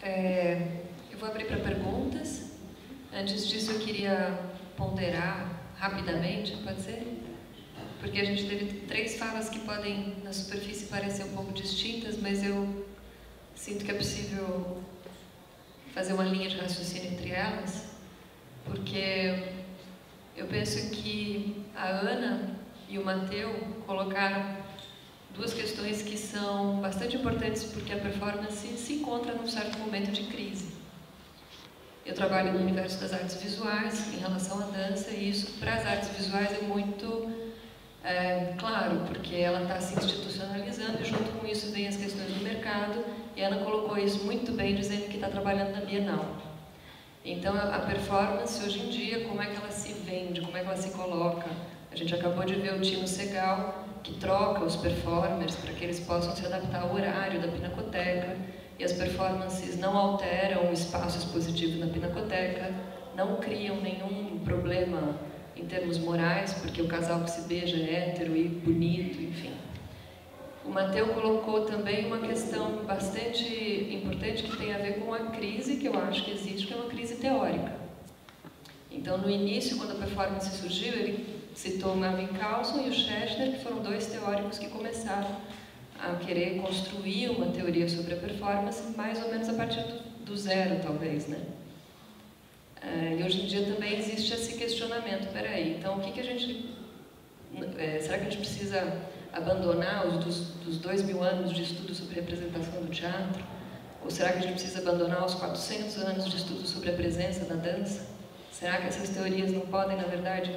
Eu vou abrir para perguntas. Antes disso, eu queria ponderar rapidamente, pode ser? Porque a gente teve 3 falas que podem, na superfície, parecer um pouco distintas, mas eu sinto que é possível fazer uma linha de raciocínio entre elas, porque eu penso que a Ana e o Matteo colocaram 2 questões que são bastante importantes, porque a performance se encontra num certo momento de crise. Eu trabalho no universo das artes visuais em relação à dança, e isso para as artes visuais é muito claro, porque ela está se institucionalizando e junto com isso vem as questões do mercado, e a Ana colocou isso muito bem, dizendo que está trabalhando na Bienal. Então a performance hoje em dia, como é que ela se vende, como é que ela se coloca? A gente acabou de ver o Tino Segal, que troca os performers para que eles possam se adaptar ao horário da Pinacoteca, e as performances não alteram o espaço expositivo na Pinacoteca, não criam nenhum problema em termos morais, porque o casal que se beija é hétero e bonito, enfim. O Matteo colocou também uma questão bastante importante que tem a ver com a crise que eu acho que existe, que é uma crise teórica. Então, no início, quando a performance surgiu, ele citou o Melvin Carlson e o Schechner, que foram 2 teóricos que começaram a querer construir uma teoria sobre a performance, mais ou menos a partir do zero, talvez, né? E hoje em dia também existe esse questionamento, peraí, então o que a gente... será que a gente precisa abandonar dos 2000 anos de estudo sobre representação do teatro? Ou será que a gente precisa abandonar os 400 anos de estudo sobre a presença da dança? Será que essas teorias não podem, na verdade,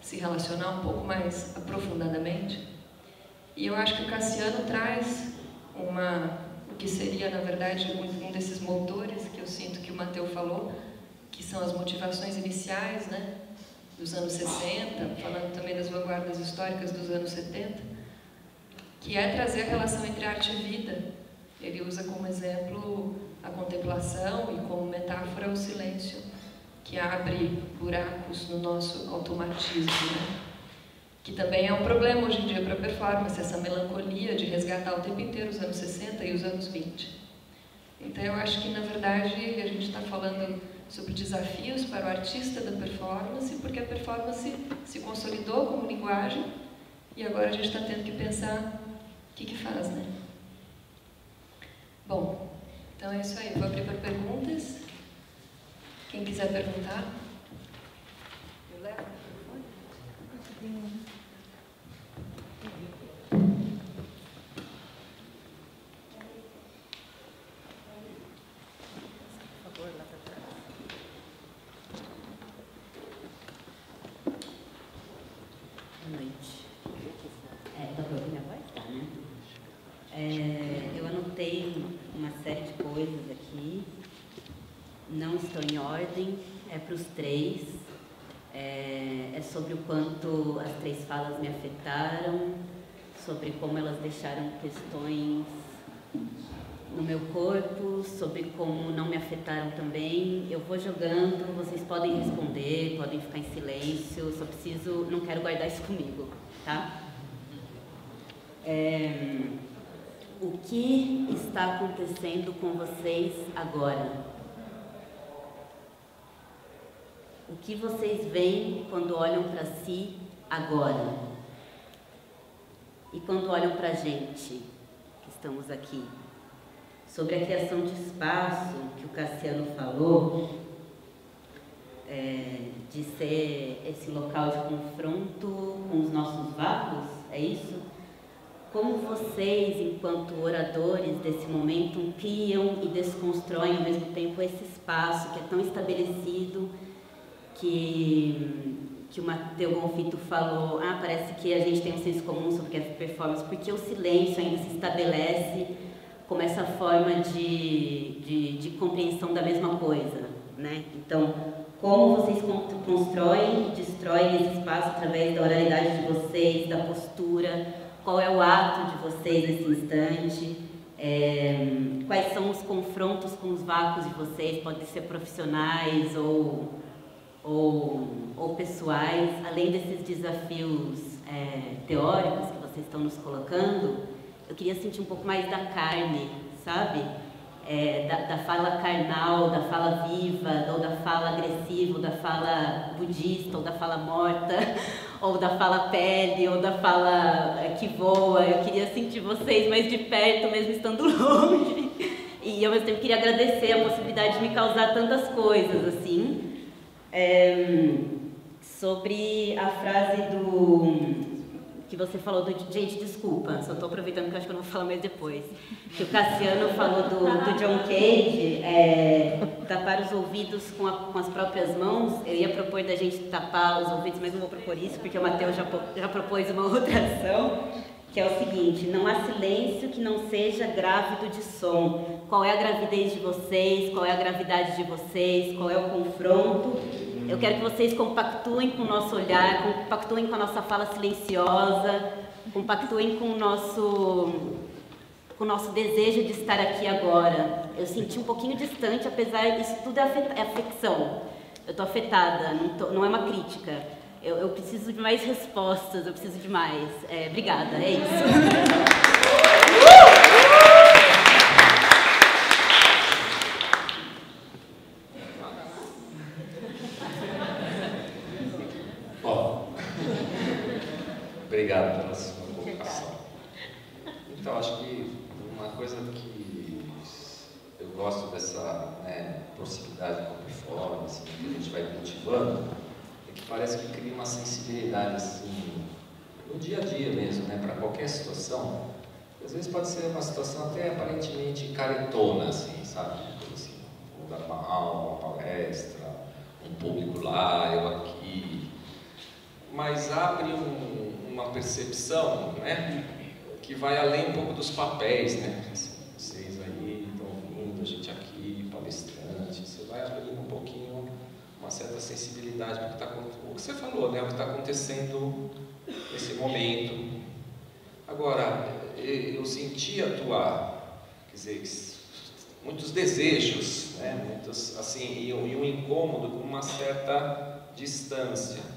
se relacionar um pouco mais aprofundadamente? E eu acho que o Cassiano traz o que seria, na verdade, um desses motores que eu sinto que o Matteo falou, que são as motivações iniciais, né, dos anos 60, falando também das vanguardas históricas dos anos 70, que é trazer a relação entre arte e vida. Ele usa como exemplo a contemplação e como metáfora o silêncio, que abre buracos no nosso automatismo, né? Que também é um problema hoje em dia para a performance, essa melancolia de resgatar o tempo inteiro os anos 60 e os anos 20. Então eu acho que, na verdade, a gente está falando sobre desafios para o artista da performance, porque a performance se consolidou como linguagem e agora a gente está tendo que pensar o que faz, né? Bom, então é isso aí. Vou abrir para perguntas. Quem quiser perguntar. Eu levo o microfone? Eu anotei uma série de coisas aqui, não estou em ordem, é para os 3, é sobre o quanto as 3 falas me afetaram, sobre como elas deixaram questões no meu corpo, sobre como não me afetaram também. Eu vou jogando, vocês podem responder, podem ficar em silêncio, só preciso, não quero guardar isso comigo, tá? O que está acontecendo com vocês agora? O que vocês veem quando olham para si agora? E quando olham para a gente, que estamos aqui? Sobre a criação de espaço, que o Cassiano falou, de ser esse local de confronto com os nossos vácuos, é isso? Como vocês, enquanto oradores desse momento, criam e desconstroem ao mesmo tempo esse espaço que é tão estabelecido, que o Matteo Bonfitto falou, parece que a gente tem um senso comum sobre a performance, porque o silêncio ainda se estabelece como essa forma de compreensão da mesma coisa, né? Então, como vocês constroem e destroem esse espaço através da oralidade de vocês, da postura, qual é o ato de vocês nesse instante, quais são os confrontos com os vácuos de vocês, podem ser profissionais ou pessoais, além desses desafios teóricos que vocês estão nos colocando. Eu queria sentir um pouco mais da carne, sabe? da fala carnal, da fala viva, ou da fala agressiva, ou da fala budista, ou da fala morta, ou da fala pele, ou da fala que voa. Eu queria sentir vocês mais de perto, mesmo estando longe. E ao mesmo tempo queria agradecer a possibilidade de me causar tantas coisas, assim. Sobre a frase que você falou gente, desculpa, só estou aproveitando que eu acho que eu não vou falar mais depois. Que o Cassiano falou do John Cage, tapar os ouvidos com as próprias mãos. Eu ia propor da gente tapar os ouvidos, mas não vou propor isso, porque o Matheus já propôs uma outra ação, que é o seguinte: não há silêncio que não seja grávido de som. Qual é a gravidez de vocês? Qual é a gravidade de vocês? Qual é o confronto? Eu quero que vocês compactuem com o nosso olhar, compactuem com a nossa fala silenciosa, compactuem com o nosso desejo de estar aqui agora. Eu senti um pouquinho distante, apesar disso tudo é afecção. Eu estou afetada, não é uma crítica. Eu preciso de mais respostas, eu preciso de mais. Obrigada, é isso. Obrigado pela sua colocação. Então, acho que uma coisa que eu gosto dessa proximidade com a performance, que a gente vai cultivando, é que parece que cria uma sensibilidade assim, no dia a dia mesmo, para qualquer situação. Às vezes pode ser uma situação até aparentemente caretona, assim, sabe? Assim, vou dar uma aula, uma palestra, um público lá, eu aqui. Mas abre uma percepção, que vai além um pouco dos papéis, Vocês aí estão ouvindo, a gente aqui, palestrante, você vai abrindo um pouquinho uma certa sensibilidade para o que você falou, o que está acontecendo nesse momento. Agora, eu senti atuar, quer dizer, muitos desejos, muitos, assim, e um incômodo com uma certa distância.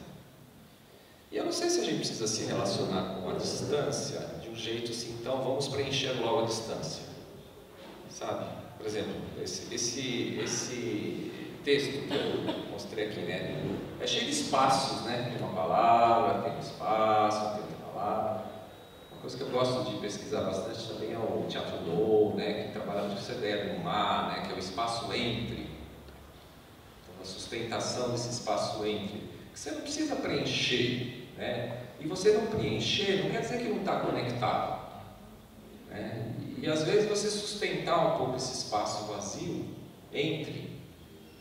E eu não sei se a gente precisa se relacionar com a distância de um jeito assim, então vamos preencher logo a distância, sabe? Por exemplo, esse texto que eu mostrei aqui, é cheio de espaços, Tem uma palavra, tem um espaço, tem outra palavra. Uma coisa que eu gosto de pesquisar bastante também é o Teatro Do, que trabalha com essa ideia do mar, que é o espaço entre. Então, a sustentação desse espaço entre. Que você não precisa preencher, E você não preencher não quer dizer que não está conectado, E às vezes você sustentar um pouco esse espaço vazio entre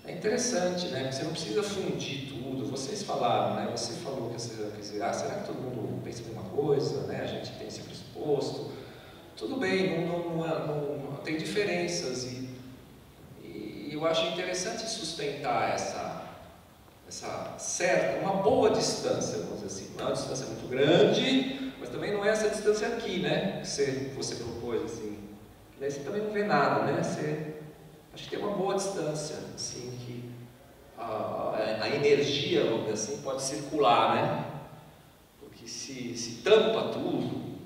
é interessante, Porque você não precisa fundir tudo. Vocês falaram, Você falou que será que todo mundo pensa a mesma coisa, A gente tem esse pressuposto. Tudo bem, não tem diferenças e eu acho interessante sustentar uma boa distância, vamos dizer assim. Não é uma distância muito grande, mas também não é essa distância aqui, que você propôs, assim. Daí você também não vê nada, acho que tem uma boa distância, assim, que a energia, vamos dizer assim, pode circular, Porque se tampa tudo,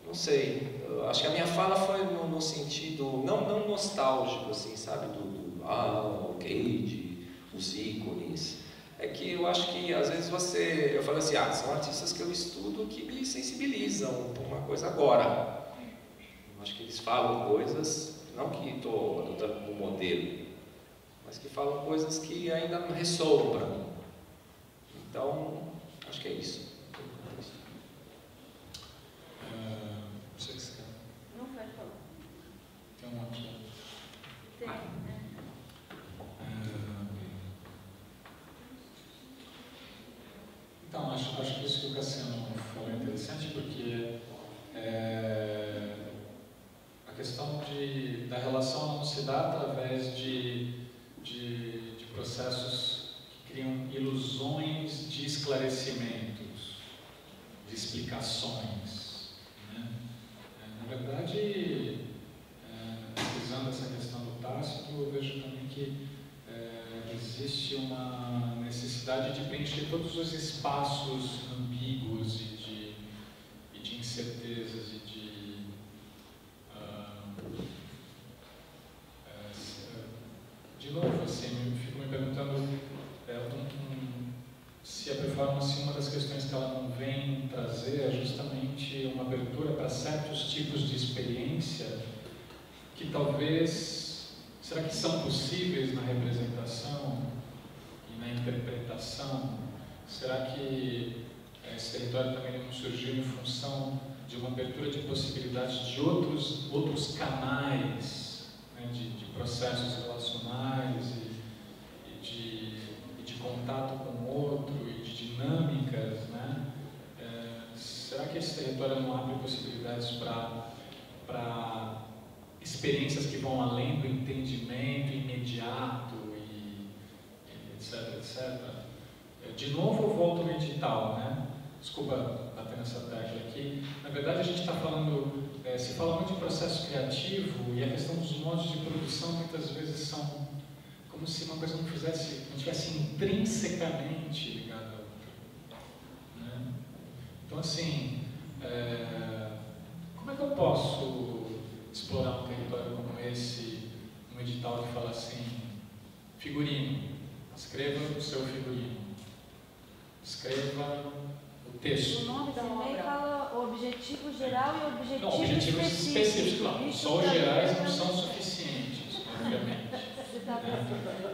não sei. Eu acho que a minha fala foi no sentido, não nostálgico, assim, sabe, o Cage, os ícones. É que eu acho que às vezes eu falo assim, são artistas que eu estudo que me sensibilizam por uma coisa agora. Eu acho que eles falam coisas, não que estou adotando como modelo, mas que falam coisas que ainda não ressoam para mim. Então, acho que é isso. Você que quer? Não pode falar. Tem um aqui. Tem. Então, acho que isso que o Cassiano falou é interessante, porque a questão da relação não se dá através de processos que criam ilusões de esclarecimentos, de explicações. Na verdade, pesquisando essa questão do Tácito, eu vejo também que existe uma necessidade de preencher todos os espaços ambíguos e de incertezas e de tipos de experiência que talvez, será que são possíveis na representação e na interpretação? Será que esse território também não surgiu em função de uma abertura de possibilidades de outros canais, né, de processos relacionais e de contato com o outro e de dinâmicas, né? Será que esse território não abre possibilidades para experiências que vão além do entendimento imediato e etc, etc? De novo eu volto no edital, né? Desculpa bater nessa tecla aqui. Na verdade, a gente está falando, se fala muito de processo criativo e a questão dos modos de produção muitas vezes são como se uma coisa não tivesse intrinsecamente ligada à outra, né? Então, assim, como é que eu posso explorar um território como esse, um edital que fala assim, figurino, escreva o seu figurino, escreva o texto. O nome também fala objetivo geral e objetivo não, objetivos específicos. Não, só os gerais não são suficientes, obviamente.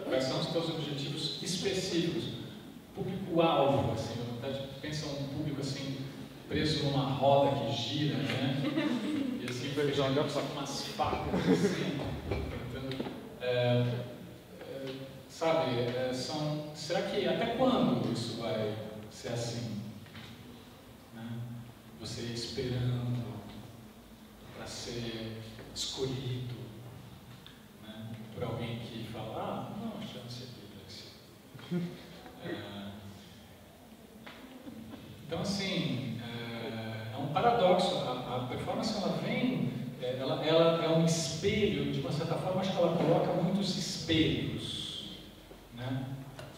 Quais são os teus objetivos específicos? Público-alvo, assim, na verdade, pensa um público assim, preso numa roda que gira, né? E assim, só com umas facas, assim, tentando, sabe, será que até quando isso vai ser assim? Né? Você esperando para ser escolhido, né? Por alguém que fala, não, chama-se epilepsia. Então, assim, é um paradoxo. A performance, ela vem, ela é um espelho, de uma certa forma, acho que ela coloca muitos espelhos, né?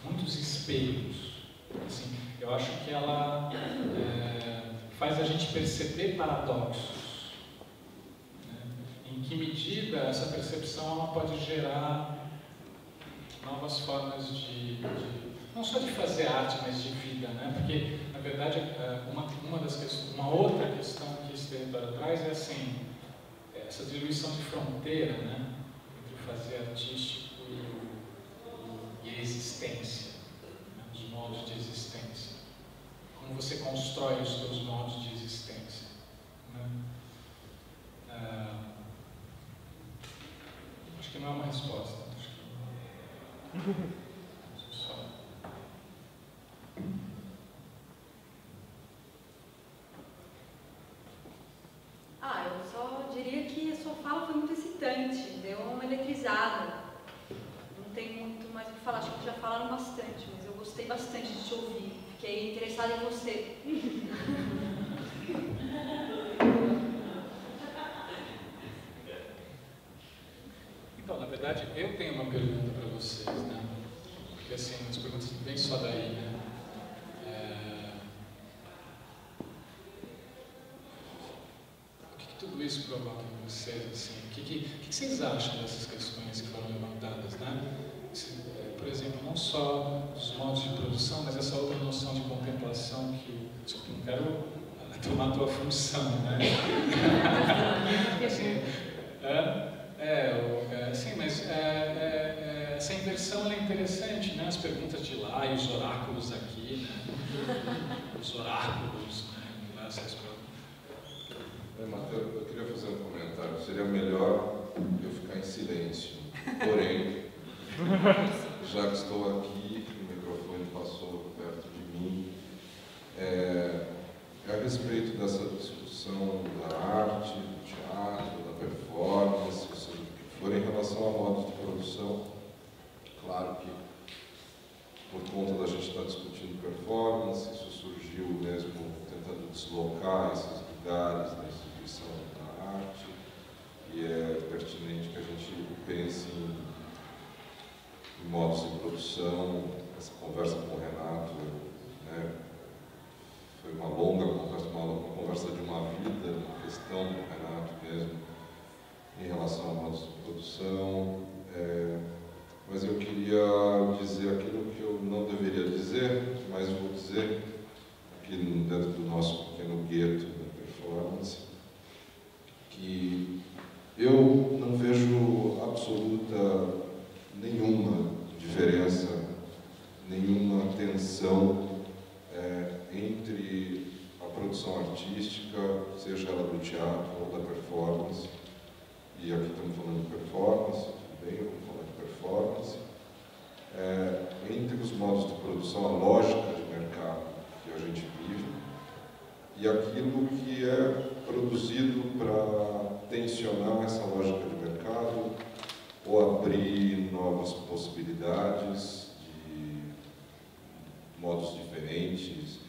Muitos espelhos. Assim, eu acho que ela faz a gente perceber paradoxos, né? Em que medida essa percepção ela pode gerar novas formas não só de fazer arte, mas de vida, né? Porque, na verdade, uma outra questão que esse território traz é assim, essa diluição de fronteira, né? Entre o fazer artístico e a existência, né? Os modos de existência. Como você constrói os seus modos de existência, né? Acho que não é uma resposta. Eu só diria que a sua fala foi muito excitante, deu uma eletrizada. Não tem muito mais o que falar, acho que já falaram bastante, mas eu gostei bastante de te ouvir. Fiquei interessada em você. Então, na verdade, eu tenho uma pergunta para vocês, né? Porque, assim, as perguntas não vêm só daí, né? O que tudo isso provoca em vocês, assim? O que vocês acham dessas questões que foram levantadas, né? Por exemplo, não só dos modos de produção, mas essa outra noção de contemplação que eu não quero tomar a tua função, né? Assim, sim, mas essa inversão ela é interessante, né? As perguntas de lá e os oráculos aqui, né? Os oráculos, né? Essas coisas. Matheus, eu queria fazer um comentário. Seria melhor eu ficar em silêncio. Porém, já que estou aqui, o microfone passou perto de mim, a respeito dessa discussão da arte, do teatro, da performance, se for em relação a modos de produção, claro que por conta da gente estar discutindo performance, isso surgiu mesmo tentando deslocar esses lugares da instituição da arte, e é pertinente que a gente pense em modos de produção. Essa conversa com o Renato, né, foi uma longa conversa, uma conversa de uma vida, uma questão do Renato mesmo, em relação a modos de produção. Mas eu queria dizer aquilo que eu não deveria dizer, mas vou dizer aqui dentro do nosso pequeno gueto da performance, absoluta nenhuma diferença, nenhuma tensão entre a produção artística, seja ela do teatro ou da performance, e aqui estamos falando de performance, tudo bem, eu vou falar de performance, entre os modos de produção, a lógica de mercado que a gente vive, e aquilo que é produzido para tensionar essa lógica de mercado ou abrir novas possibilidades de modos diferentes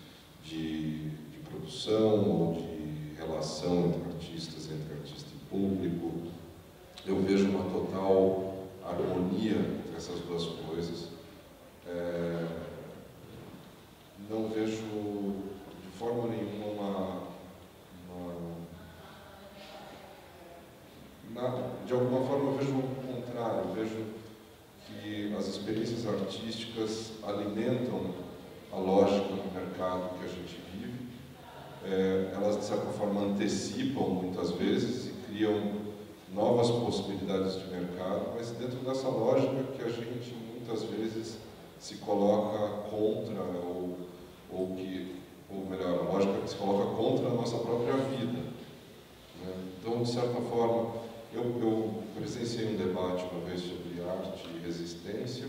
de produção ou de relação entre artistas e público. Eu vejo uma total harmonia entre essas duas coisas. Não vejo de forma nenhuma de alguma forma eu vejo o contrário, eu vejo que as experiências artísticas alimentam a lógica do mercado que a gente vive, elas de certa forma antecipam muitas vezes e criam novas possibilidades de mercado, mas dentro dessa lógica que a gente muitas vezes se coloca contra, ou melhor, a lógica que se coloca contra a nossa própria vida, né? Então, de certa forma, eu presenciei um debate uma vez sobre arte e resistência,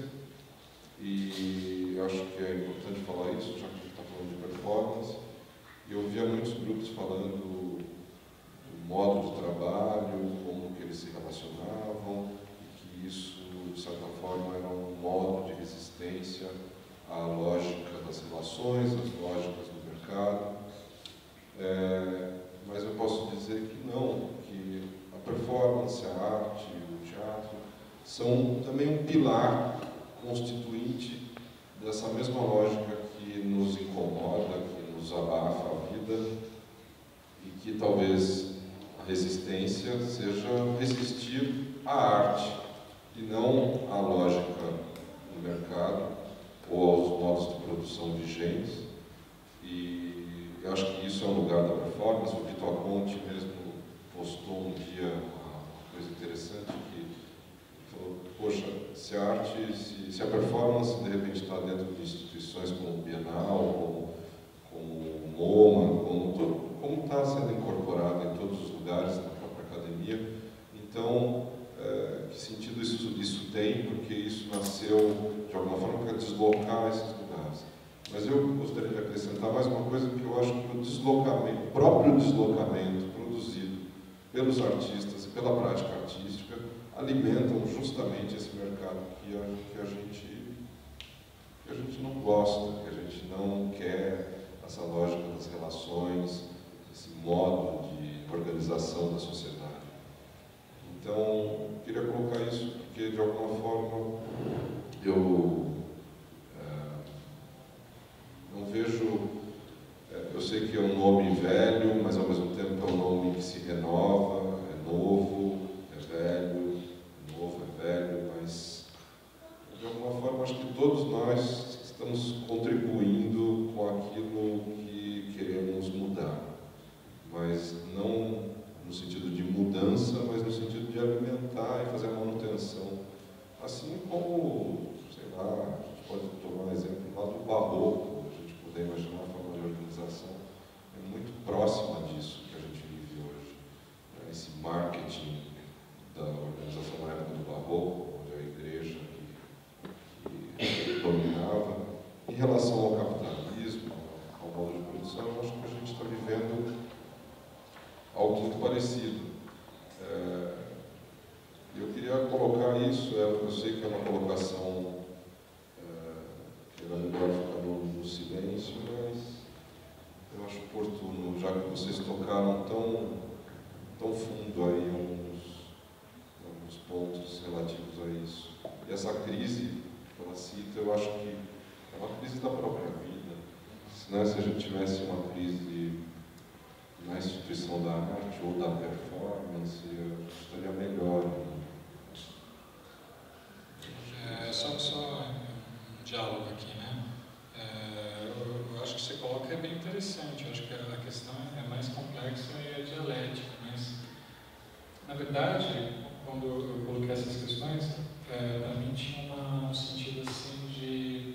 e acho que é importante falar isso, já que a gente está falando de performance, e eu via muitos grupos falando do modo de trabalho, como que eles se relacionavam, e que isso, de certa forma, era um modo de resistência à lógica das relações, às lógicas do mercado. Mas eu posso dizer que não, que a performance, a arte, o teatro são também um pilar constituinte dessa mesma lógica que nos incomoda, que nos abafa a vida, e que talvez a resistência seja resistir à arte e não à lógica do mercado ou aos modos de produção vigentes. E eu acho que isso é um lugar da performance. O Vitor Conte mesmo postou um dia uma coisa interessante, que falou: poxa, se a arte, se a performance de repente está dentro de instituições como o Bienal, como o MoMA, como está sendo incorporada em todos os lugares, na própria academia, então que sentido isso tem? Porque isso nasceu de alguma forma para deslocar esses lugares. Mas eu gostaria de acrescentar mais uma coisa, que eu acho que o próprio deslocamento produzido pelos artistas e pela prática artística alimentam justamente esse mercado que a gente não gosta, que a gente não quer, essa lógica das relações, esse modo de organização da sociedade. Então, queria colocar isso porque, de alguma forma, eu não vejo... eu sei que é um nome velho, mas, ao mesmo tempo, é um nome que se renova, é novo, é velho, novo, é velho, mas, de alguma forma, acho que todos nós estamos contribuindo com aquilo que queremos mudar, mas não no sentido de mudança, mas no sentido de alimentar e fazer a manutenção. Assim como, sei lá, a gente pode tomar um exemplo lá do barroco, a gente poder imaginar a forma de organização, é muito próxima disso que a gente vive hoje. Esse marketing da organização na época do barroco, onde a igreja que dominava, em relação ao capitalismo, ao modo de produção, eu acho que a gente está vivendo algo muito parecido. Eu queria colocar isso, eu sei que é uma colocação que era melhor ficar no silêncio, mas eu acho oportuno, já que vocês tocaram tão fundo aí alguns pontos relativos a isso. E essa crise que ela cita, eu acho que é uma crise da própria vida. Senão, se a gente tivesse uma crise na instituição da arte ou da performance, eu estaria melhor. Só um diálogo aqui, né? Eu acho que você coloca é bem interessante. Eu acho que a questão é mais complexa e é dialética, mas, na verdade, quando eu coloquei essas questões, para mim tinha um sentido assim de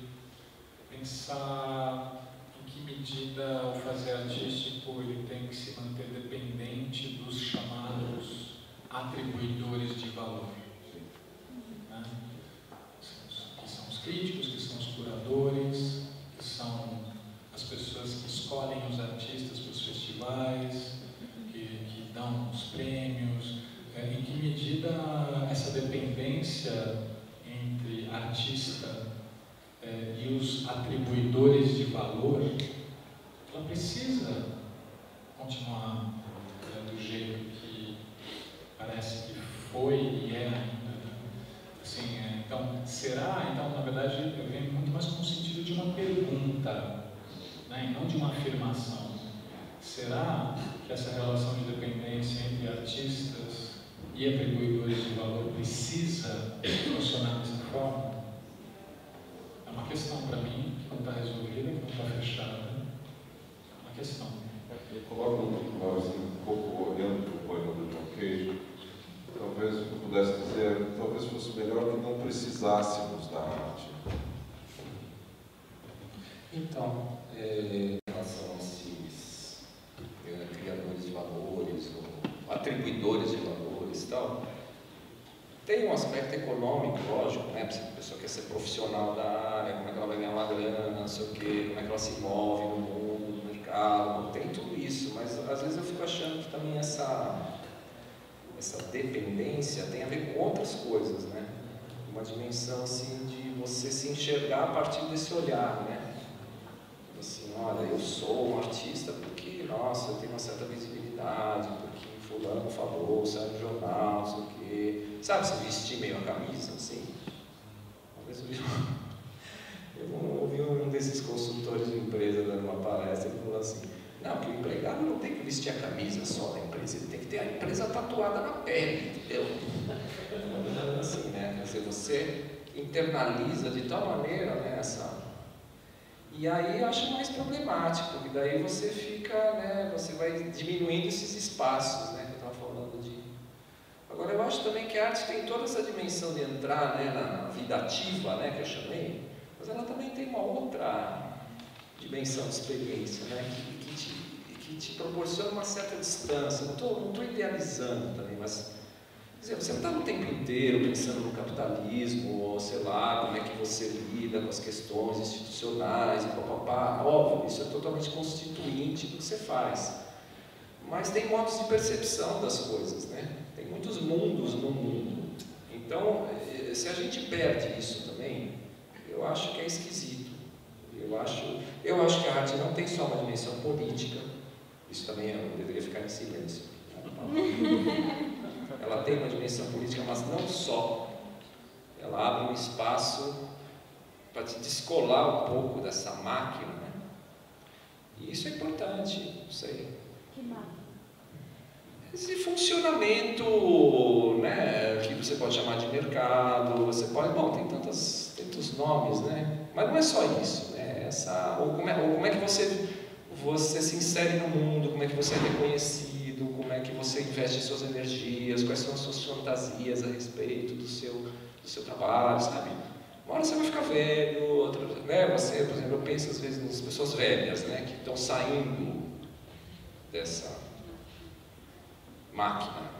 pensar em que medida o fazer artístico ele tem que se manter dependente dos chamados atribuidores de valor, né? Que são os críticos, que são os curadores, que são as pessoas que escolhem os artistas para os festivais, que dão os prêmios. Em que medida essa dependência entre artista e os atribuidores de valor, ela precisa continuar do jeito que parece que foi e é ainda. Assim, então, será? Então, na verdade, eu venho muito mais com o sentido de uma pergunta, né, e não de uma afirmação. Será que essa relação de dependência entre artistas e atribuidores de valor precisa funcionar dessa forma? É uma questão para mim que não está resolvida, que não está fechada. É uma questão. Eu coloco um pouco olhando para o poema do John Cage, talvez eu pudesse dizer, talvez fosse melhor que não precisássemos da arte. Então, em relação a esses criadores de valores, ou atribuidores de valores e tal, tem um aspecto econômico, lógico, né? A pessoa quer ser profissional da área, como é que ela vai ganhar uma grana, não sei o quê, como é que ela se move no mundo, no mercado, tem tudo isso, mas às vezes eu fico achando que também essa dependência tem a ver com outras coisas, né? Uma dimensão assim de você se enxergar a partir desse olhar, né? Assim, olha, eu sou um artista porque, nossa, eu tenho uma certa visibilidade, porque fulano falou, saiu no jornal, não sei o quê. Sabe, se vestir meio a camisa, assim. Uma vez eu ouvi um desses consultores de empresa dando uma palestra, ele falou assim, não, que o empregado não tem que vestir a camisa só da empresa, ele tem que ter a empresa tatuada na pele, entendeu? Assim, né? Quer dizer, você internaliza de tal maneira, né, E aí eu acho mais problemático, porque daí você fica, né, você vai diminuindo esses espaços, né, que eu estava falando de... Agora eu acho também que a arte tem toda essa dimensão de entrar, né, na vida ativa, né, que eu chamei, mas ela também tem uma outra dimensão de experiência, né, que te proporciona uma certa distância. Não estou idealizando também, mas... Quer dizer, você não está no tempo inteiro pensando no capitalismo, ou sei lá, como é que você lida com as questões institucionais, e papapá. Óbvio, isso é totalmente constituinte do que você faz. Mas tem modos de percepção das coisas, né? Tem muitos mundos no mundo. Então, se a gente perde isso também, eu acho que é esquisito. Eu acho que a arte não tem só uma dimensão política, isso também eu deveria ficar em silêncio. Ela tem uma dimensão política, mas não só. Ela abre um espaço para te descolar um pouco dessa máquina, né? E isso é importante, não sei. Que máquina? Esse funcionamento, né, que você pode chamar de mercado, você pode, bom, tem tantos nomes, né? Mas não é só isso, né? Ou como é que você se insere no mundo, como é que você é reconhecido, como é que você investe suas energias, quais são as suas fantasias a respeito do seu trabalho, sabe? Uma hora você vai ficar velho, outra, né? Você, por exemplo, eu penso às vezes nas pessoas velhas, né, que estão saindo dessa máquina.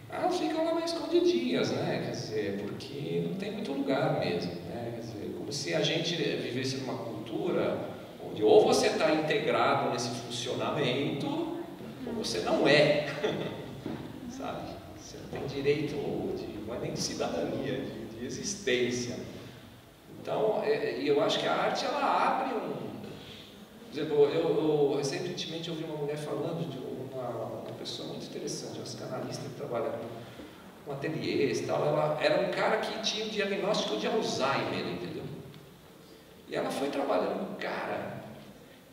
Elas ficam lá meio escondidinhas, né? Quer dizer, porque não tem muito lugar mesmo, né? Quer dizer, como se a gente vivesse numa cultura onde ou você está integrado nesse funcionamento, ou você não é, sabe? Você não tem direito, não é nem de cidadania, de existência. Então, eu acho que a arte, ela abre Por exemplo, eu recentemente ouvi uma mulher falando de uma pessoa muito interessante, uma psicanalista que trabalha com ateliês e tal. Ela era um cara que tinha o diagnóstico de Alzheimer, entendeu? E ela foi trabalhando com o cara,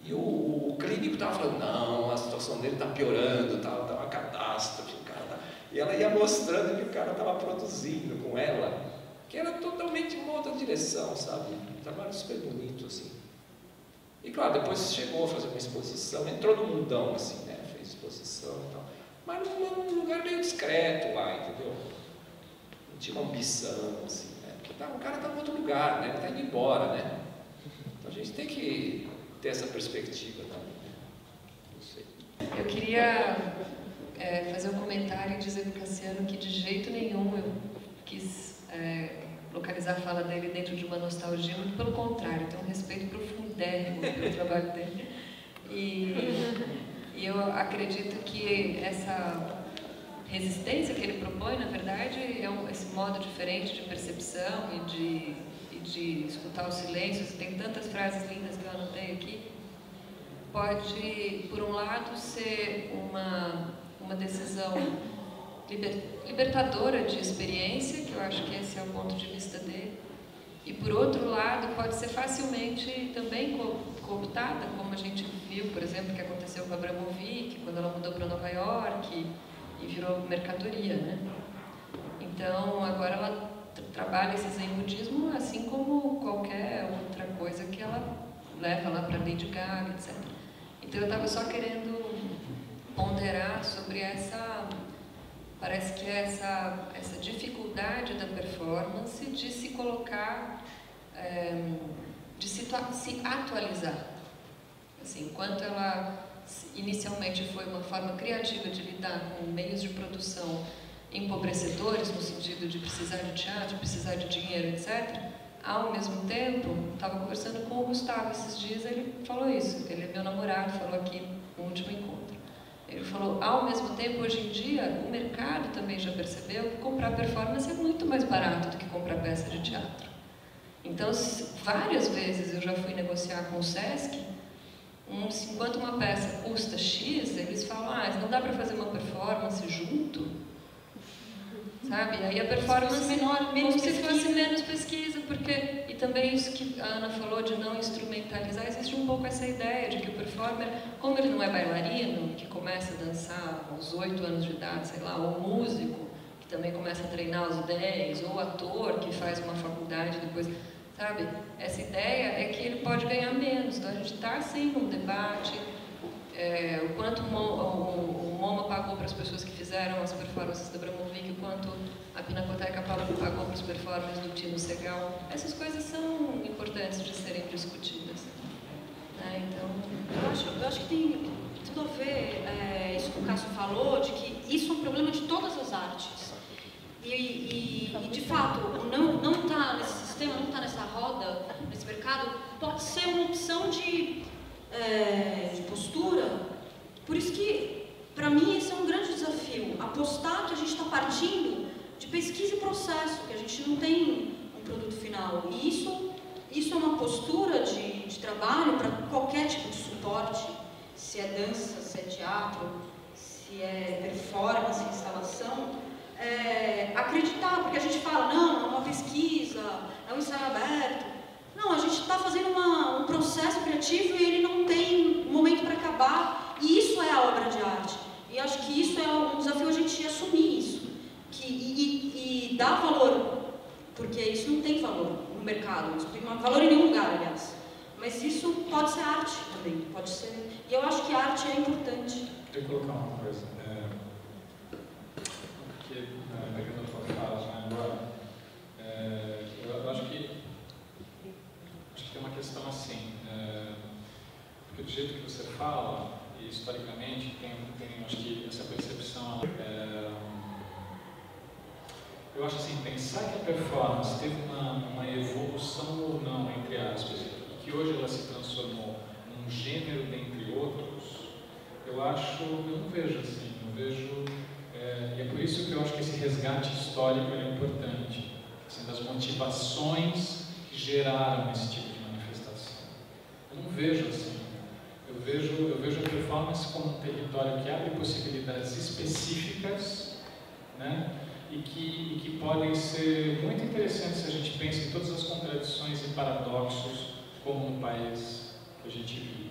e o clínico estava falando, não, a situação dele está piorando, está uma catástrofe, o cara tá... E ela ia mostrando que o cara estava produzindo com ela, que era totalmente uma outra direção, sabe? Um trabalho super bonito, assim. E claro, depois chegou a fazer uma exposição, entrou no mundão, assim, né? Fez exposição e tal. Mas num lugar meio discreto lá, entendeu? tinha uma ambição, assim, né? Porque o cara está em outro lugar, né? Ele está indo embora, né? Então a gente tem que ter essa perspectiva também, né? Não sei. Eu queria fazer um comentário e dizer para o Cassiano que de jeito nenhum eu quis localizar a fala dele dentro de uma nostalgia, muito pelo contrário, tenho um respeito profundérrimo pelo trabalho dele. E eu acredito que essa resistência que ele propõe, na verdade, é esse modo diferente de percepção e de escutar os silêncios. Tem tantas frases lindas que eu anotei aqui. Pode, por um lado, ser uma decisão libertadora de experiência, que eu acho que esse é o ponto de vista dele. E, por outro lado, pode ser facilmente também cooptada, como a gente viu, por exemplo, o que aconteceu com a Abramovic, quando ela mudou para Nova York e virou mercadoria, né? Então, agora ela trabalha esse zen budismo assim como qualquer outra coisa que ela leva lá para Lady Gaga, etc. Então, eu estava só querendo ponderar sobre parece que essa dificuldade da performance de se colocar, de se atualizar. Assim, enquanto ela inicialmente foi uma forma criativa de lidar com meios de produção empobrecedores, no sentido de precisar de teatro, precisar de dinheiro, etc., ao mesmo tempo, estava conversando com o Gustavo esses dias, ele falou isso, ele é meu namorado, falou aqui no último encontro. Ele falou, ao mesmo tempo, hoje em dia, o mercado também já percebeu que comprar performance é muito mais barato do que comprar peça de teatro. Então, várias vezes eu já fui negociar com o Sesc, enquanto uma peça custa X, eles falam, não dá para fazer uma performance junto, sabe? Aí a performance menor, menos como se fosse menos pesquisa, porque, e também isso que a Ana falou de não instrumentalizar, existe um pouco essa ideia de que o performer, como ele não é bailarino, que começa a dançar aos 8 anos de idade, sei lá, ou músico, que também começa a treinar aos 10, ou ator, que faz uma faculdade depois, sabe? Essa ideia é que ele pode ganhar menos, então a gente está assim num debate, o quanto o MoMA pagou para as pessoas que fizeram as performances da Abramovic, o quanto a Pinacoteca pagou para os performers do Tino Segal. Essas coisas são importantes de serem discutidas. Né? Então, eu acho que tem tudo a ver, isso que o Cássio falou, de que isso é um problema de todas as artes. E de fato, não estar nesse sistema, não estar nessa roda, nesse mercado, pode ser uma opção de postura. Por isso que, para mim, esse é um grande desafio. Apostar que a gente está partindo de pesquisa e processo, que a gente não tem um produto final. E isso é uma postura de trabalho para qualquer tipo de suporte, se é dança, se é teatro, se é performance, instalação. Acreditar, porque a gente fala, não, é uma pesquisa, é um ensaio aberto. Não, a gente está fazendo um processo criativo e ele não tem momento para acabar. E isso é a obra de arte. E acho que isso é um desafio a gente assumir isso. E dar valor, porque isso não tem valor no mercado, isso não tem valor em nenhum lugar, aliás. Mas isso pode ser arte também, pode ser. E eu acho que a arte é importante. Eu vou colocar uma coisa. Porque, pegando a tua fala agora, eu acho que tem uma questão assim, porque do jeito que você fala, e historicamente, tem acho que essa percepção, eu acho assim, pensar que a performance teve uma evolução ou não, entre aspas, e que hoje ela se transformou num gênero dentre outros, eu não vejo assim, e é por isso que eu acho que esse resgate histórico é importante, assim, das motivações que geraram esse tipo de manifestação. Eu não vejo assim. Eu vejo a performance como um território que abre possibilidades específicas, né? E que podem ser muito interessantes se a gente pensa em todas as contradições e paradoxos como no país que a gente vive.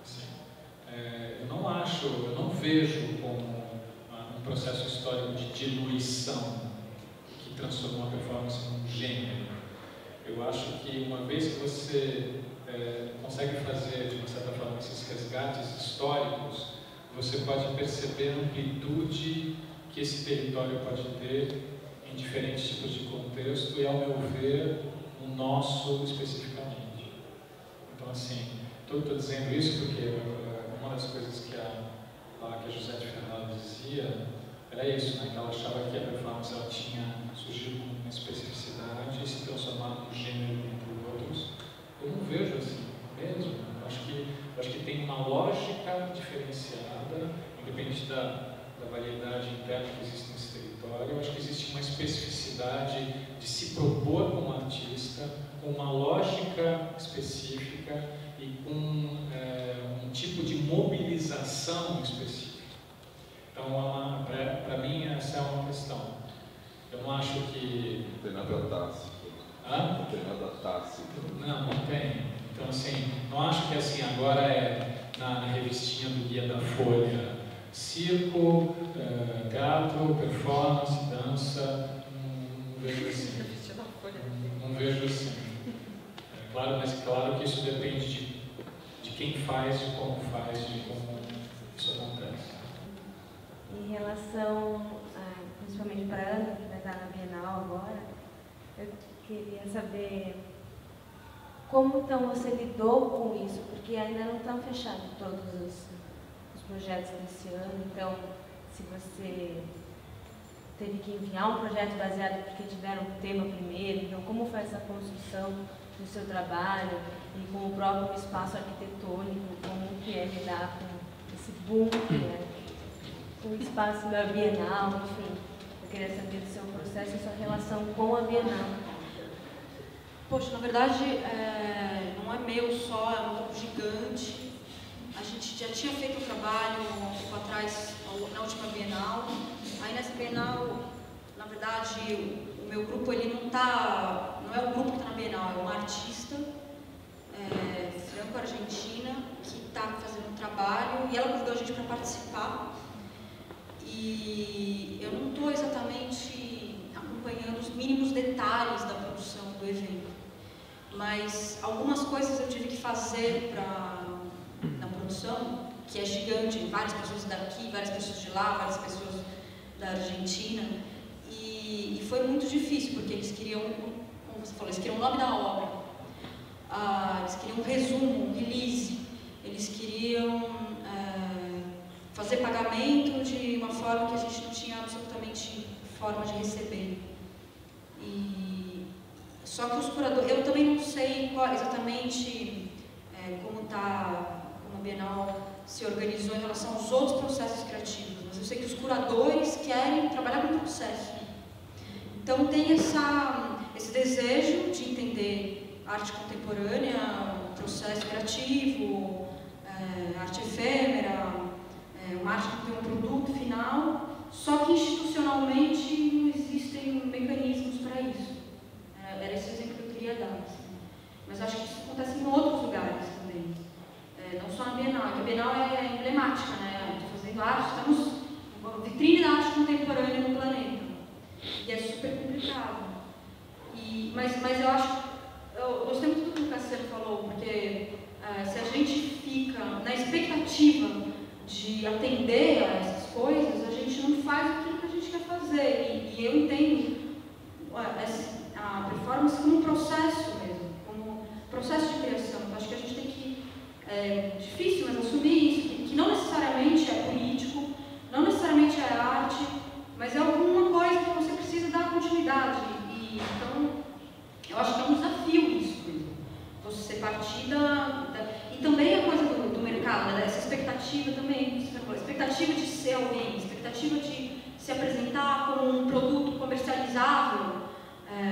Assim, eu não vejo como um processo histórico de diluição que transformou a performance num gênero. Eu acho que uma vez que você consegue fazer, de uma certa forma, esses resgates históricos, você pode perceber a amplitude que esse território pode ter em em diferentes tipos de contexto e, ao meu ver, no nosso especificamente. Então, assim, estou dizendo isso porque uma das coisas que a Josete Ferrara dizia era isso, né? Que ela achava que a performance ela tinha surgido com uma especificidade e se transformado no gênero entre outros. Eu não vejo assim mesmo. Eu acho que tem uma lógica diferenciada, independente da variedade interna que existe nesse território. Eu acho que existe uma especificidade de se propor como artista, com uma lógica específica e com um tipo de mobilização específica. Então, para mim, essa é uma questão. Eu não acho que... Não tem nada tácito. Hã? Não tem nada tácito. Não tem. Então, assim, não acho que assim, agora é na revistinha do Guia da Folha, circo, teatro, performance, dança, não vejo assim. Não vejo assim. Claro, mas claro que isso depende de quem faz, de como isso acontece. Em relação, principalmente para a Ana, que vai estar na Bienal agora, eu queria saber como então você lidou com isso, porque ainda não estão fechados todos os projetos desse ano, então se você teve que enviar um projeto baseado porque tiveram um tema primeiro, então como foi essa construção do seu trabalho e com o próprio espaço arquitetônico, como que é lidar com esse boom, né? O espaço da Bienal, enfim. Eu queria saber do seu processo e sua relação com a Bienal. Poxa, na verdade, não é meu só, é um grupo gigante. A gente já tinha feito um trabalho há um tempo atrás, na última Bienal. Aí nessa Bienal, na verdade, o meu grupo ele não é o grupo que está na Bienal, é uma artista franco-argentina que está fazendo um trabalho e ela convidou a gente para participar. E eu não estou exatamente acompanhando os mínimos detalhes da produção do evento, mas algumas coisas eu tive que fazer na produção, que é gigante, várias pessoas daqui, várias pessoas de lá, várias pessoas da Argentina, e foi muito difícil, porque eles queriam, como você falou, eles queriam o nome da obra, eles queriam um resumo, um release, eles queriam fazer pagamento de uma forma que a gente não tinha absolutamente forma de receber. Só que os curadores, eu também não sei exatamente como a Bienal se organizou em relação aos outros processos criativos, mas eu sei que os curadores querem trabalhar com o processo. Então tem esse desejo de entender arte contemporânea, processo criativo, arte efêmera, uma arte que tem um produto final, só que institucionalmente não existem mecanismos para isso. Era esse exemplo que eu queria dar. Assim. Mas acho que isso acontece em outros lugares também. Não só na Bienal, que a Bienal é emblemática, né? Estou fazendo arte, estamos uma vitrine da arte contemporânea no planeta. E é super complicado. Mas eu acho, eu gostei muito do que o Cassiano falou, porque se a gente fica na expectativa de atender a essas coisas, a gente não faz aquilo que a gente quer fazer. E eu entendo a performance como um processo mesmo, como processo de criação. Então, acho que a gente tem que, difícil, mas assumir isso, que não necessariamente é político, não necessariamente é arte, mas é alguma coisa que você precisa dar continuidade. Então, eu acho que é um desafio isso mesmo. Você partir e também a coisa do mercado, né? Essa expectativa também, a expectativa de ser alguém, a expectativa de se apresentar como um produto comercializável,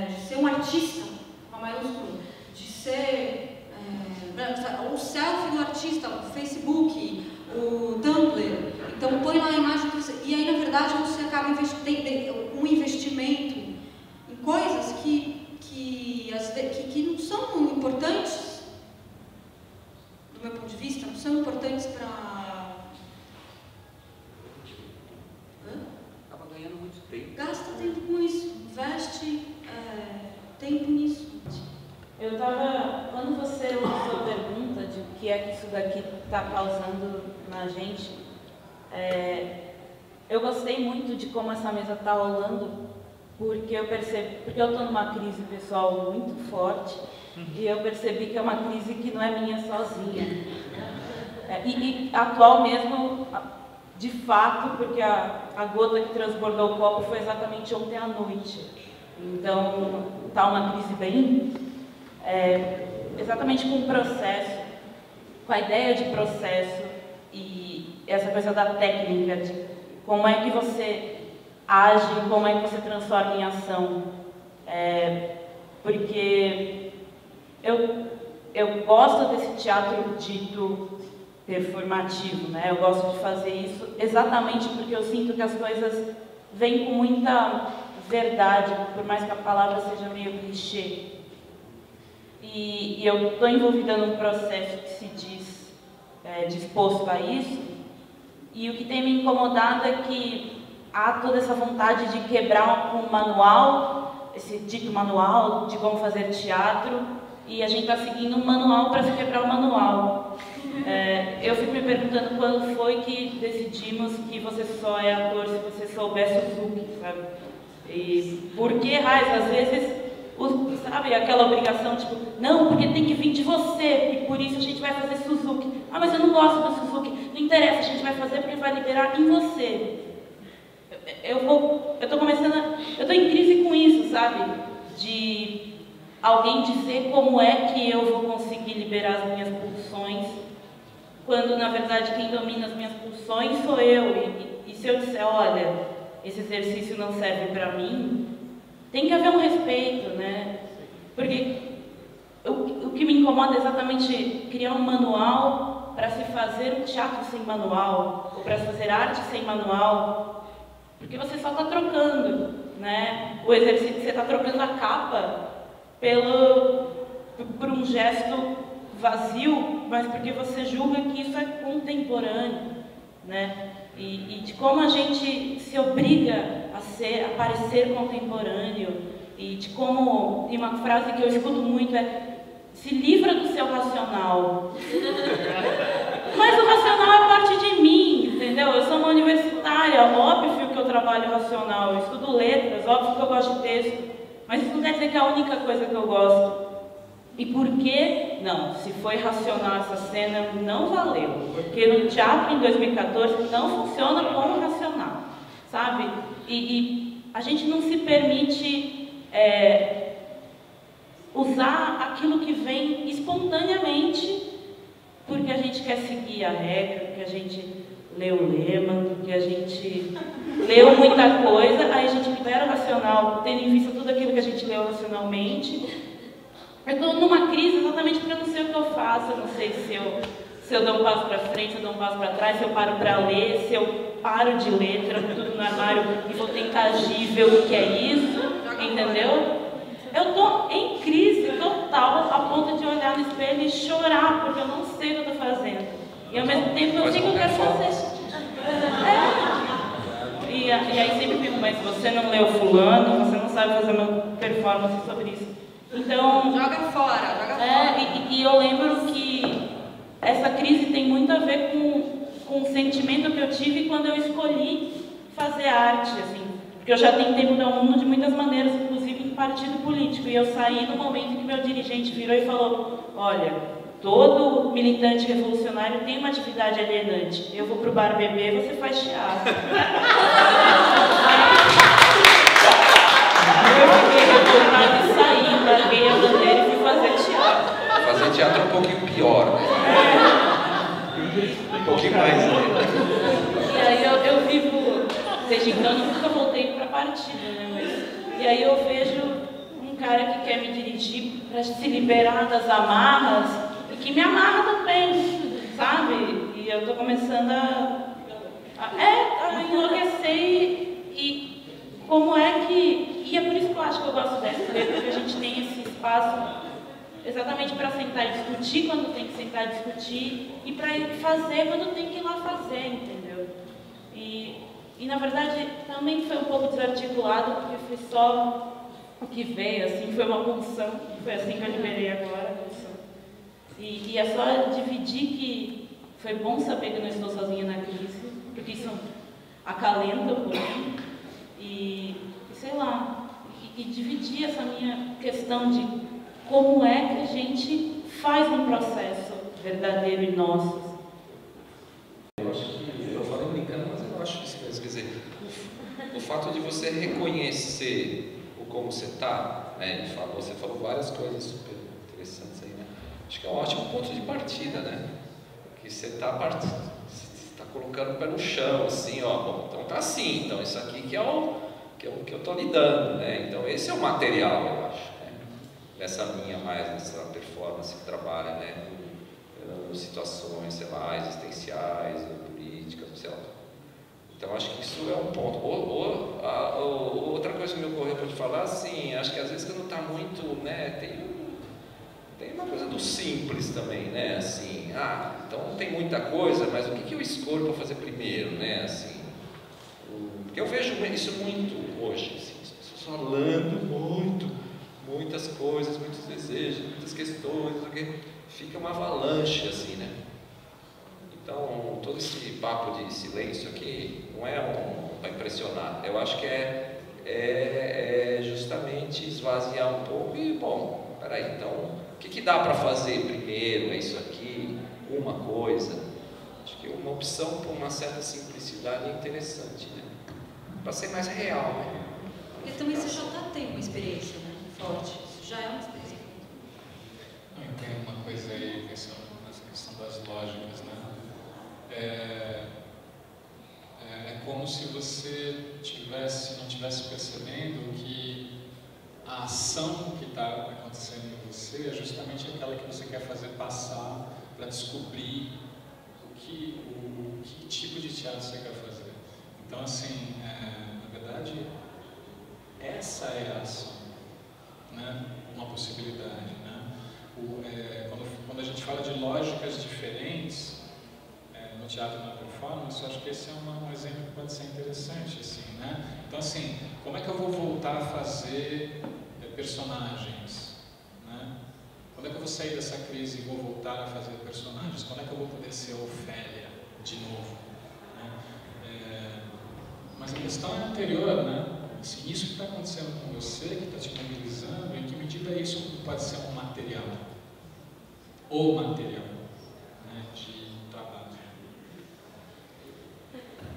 de ser um artista, com a maiúscula, de ser o selfie do artista, o Facebook, o Tumblr. Então põe lá a imagem e aí na verdade você acaba investindo um investimento em coisas que não são importantes, do meu ponto de vista, não são importantes para... Acaba ganhando muito tempo. Gasta tempo com isso, investe tempo nisso. Quando você lançou a pergunta de o que é que isso daqui está causando na gente, eu gostei muito de como essa mesa está rolando porque eu estou numa crise pessoal muito forte e eu percebi que é uma crise que não é minha sozinha. E atual mesmo, de fato, porque a gota que transbordou o copo foi exatamente ontem à noite. Então, está uma crise bem, exatamente com o processo, com a ideia de processo e essa coisa da técnica, de como é que você age, como é que você transforma em ação. Porque eu gosto desse teatro dito performativo, né? Eu gosto de fazer isso exatamente porque eu sinto que as coisas vêm com muita verdade, por mais que a palavra seja meio clichê. E eu estou envolvida num processo que se diz disposto a isso, e o que tem me incomodado é que há toda essa vontade de quebrar um manual, esse dito manual de como fazer teatro, e a gente está seguindo um manual para se quebrar o manual. Eu fico me perguntando quando foi que decidimos que você só é ator se você souber Suzuki, sabe? E por que raios, às vezes, sabe, aquela obrigação, tipo, não, porque tem que vir de você, e por isso a gente vai fazer Suzuki. Ah, mas eu não gosto da Suzuki. Não interessa, a gente vai fazer porque vai liberar em você. Eu tô em crise com isso, sabe? De alguém dizer como é que eu vou conseguir liberar as minhas pulsões, quando, na verdade, quem domina as minhas pulsões sou eu. E se eu disser, olha, esse exercício não serve para mim, tem que haver um respeito, né? Porque o que me incomoda é exatamente criar um manual para se fazer um teatro sem manual, ou para se fazer arte sem manual, porque você só está trocando, né? O exercício, você está trocando a capa por um gesto vazio, mas porque você julga que isso é contemporâneo, né? E de como a gente se obriga a parecer contemporâneo, e de como, e uma frase que eu escuto muito se livra do seu racional. Mas o racional é parte de mim, entendeu? Eu sou uma universitária, óbvio que eu trabalho racional, eu estudo letras, óbvio que eu gosto de texto, mas isso não quer dizer que é a única coisa que eu gosto. E por que? Não, se foi racional essa cena, não valeu. Porque no teatro, em 2014, não funciona como racional, sabe? E a gente não se permite usar aquilo que vem espontaneamente, porque a gente quer seguir a regra, porque a gente leu o lema, porque a gente leu muita coisa, aí a gente libera o racional, tendo em vista tudo aquilo que a gente leu racionalmente. Eu estou numa crise exatamente porque eu não sei o que eu faço, eu não sei se eu dou um passo para frente, se eu dou um passo para trás, se eu paro para ler, se eu paro de ler, tranco tudo no armário e vou tentar agir, ver o que é isso, entendeu? Eu estou em crise total, a ponto de olhar no espelho e chorar, porque eu não sei o que eu estou fazendo. E ao mesmo tempo eu sei o que eu quero fazer. E aí sempre fico, mas você não leu fulano, você não sabe fazer uma performance sobre isso. Então, joga fora, joga fora. E eu lembro que essa crise tem muito a ver com o sentimento que eu tive quando eu escolhi fazer arte, assim. Porque eu já tentei mudar o mundo de muitas maneiras, inclusive em partido político. E eu saí no momento que meu dirigente virou e falou, olha, todo militante revolucionário tem uma atividade alienante. Eu vou pro bar beber, você faz teatro. Eu fiquei revoltada e saí, larguei a bandeira e fui fazer teatro. Fazer teatro é um pouquinho pior, né? Um pouquinho mais, né? E aí eu vivo, desde então nunca voltei para partido, né? E aí eu vejo um cara que quer me dirigir para se liberar das amarras e que me amarra também, sabe? E eu tô começando a enlouquecer e como é que... E é por isso que eu acho que eu gosto dessa, porque a gente tem esse espaço exatamente para sentar e discutir quando tem que sentar e discutir e para fazer quando tem que ir lá fazer, entendeu? E na verdade também foi um pouco desarticulado, porque foi só o que veio, assim, foi uma pulsão, foi assim que eu liberei agora a pulsão. E é só dividir que foi bom saber que eu não estou sozinha na crise, porque isso acalenta um pouquinho e sei lá, e dividir essa minha questão de como é que a gente faz um processo verdadeiro e nosso. Eu acho que, eu falei brincando, mas eu acho isso mesmo. Quer dizer, o fato de você reconhecer o como você está, né? Você falou várias coisas super interessantes aí, né? Acho que é um ótimo ponto de partida, né? Que você está colocando o pé no chão, assim, ó, bom, então tá assim, então isso aqui que é o que eu estou lidando, né? Então esse é o material, eu acho, né? Nessa linha mais, nessa performance que trabalha, né? Situações, sei lá, existenciais, políticas, sei lá. Então acho que isso é um ponto. Outra coisa que me ocorreu para te falar, assim, acho que às vezes quando está muito, né, tem uma coisa do simples também, né, assim, então tem muita coisa, mas o que eu escolho para fazer primeiro, né, assim, porque eu vejo isso muito hoje, assim, as pessoas falando muitas coisas, muitos desejos, muitas questões, fica uma avalanche, assim, né. Então, todo esse papo de silêncio aqui não é para impressionar. Eu acho que é justamente esvaziar um pouco e, bom, peraí, então, o que dá para fazer primeiro? É isso aqui? Uma coisa? Acho que uma opção por uma certa simplicidade é interessante, né? Para ser mais real, né? Porque também você já está tendo uma experiência, né? Forte. Isso já é uma experiência. Tem uma coisa aí, nessa questão das lógicas, né? É como se você não estivesse percebendo que a ação que está acontecendo em você é justamente aquela que você quer fazer passar para descobrir o que tipo de teatro você quer fazer. Então, assim, na verdade, essa é a ação, né? Uma possibilidade, né? Quando a gente fala de lógicas diferentes no teatro e na performance, eu acho que esse é um exemplo que pode ser interessante, assim, né? Então, assim, como é que eu vou voltar a fazer personagens, né? Quando é que eu vou sair dessa crise e vou voltar a fazer personagens? Quando é que eu vou poder ser Ofélia de novo, né? Mas a questão é anterior, né? Assim, isso que está acontecendo com você, que está te mobilizando, em que medida isso pode ser um material? Ou material, né, de trabalho.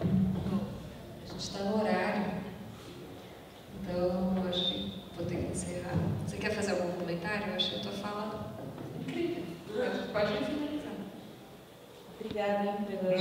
Bom, a gente está no horário, então acho que vou ter que encerrar. Você quer fazer algum comentário? Eu achei a tua fala incrível. Pode finalizar. Obrigada pela